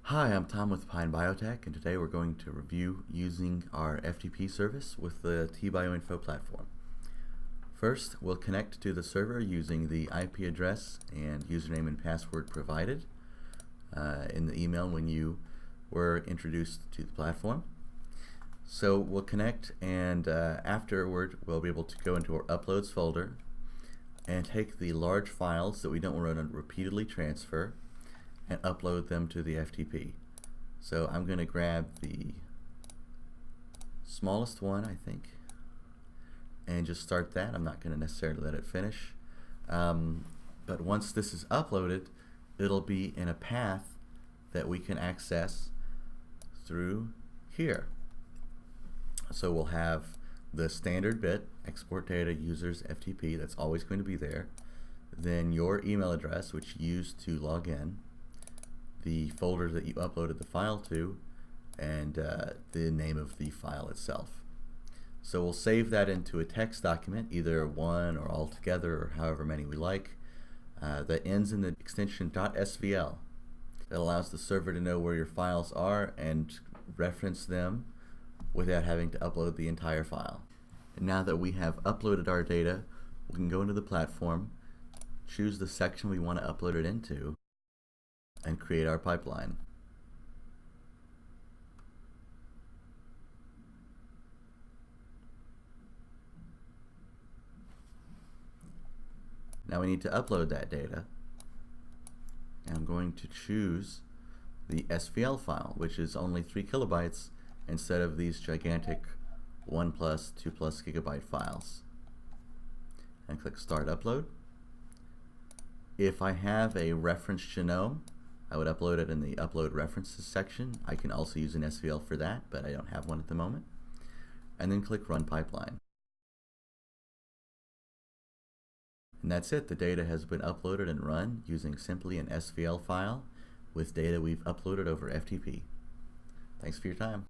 Hi, I'm Tom with Biotech, and today we're going to review using our FTP service with the T-BioInfo platform. First, we'll connect to the server using the IP address and username and password provided in the email when you were introduced to the platform. So we'll connect, and afterward we'll be able to go into our Uploads folder and take the large files that we don't want to repeatedly transfer and upload them to the FTP. So I'm going to grab the smallest one, I think, and just start that. I'm not going to necessarily let it finish. But once this is uploaded, it'll be in a path that we can access through here. So we'll have the standard bit, export data users FTP, that's always going to be there. Then your email address, which you used to log in, the folder that you uploaded the file to, and the name of the file itself. So we'll save that into a text document, either one or all together, or however many we like, that ends in the extension .svl. It allows the server to know where your files are and reference them without having to upload the entire file. And now that we have uploaded our data, we can go into the platform, choose the section we want to upload it into, and create our pipeline. Now we need to upload that data, and I'm going to choose the SVL file, which is only 3 kilobytes instead of these gigantic 1+, 2+ gigabyte files. And click Start Upload. If I have a reference genome, I would upload it in the Upload References section. I can also use an SVL for that, but I don't have one at the moment. And then click Run Pipeline. And that's it. The data has been uploaded and run using simply an SVL file with data we've uploaded over FTP. Thanks for your time.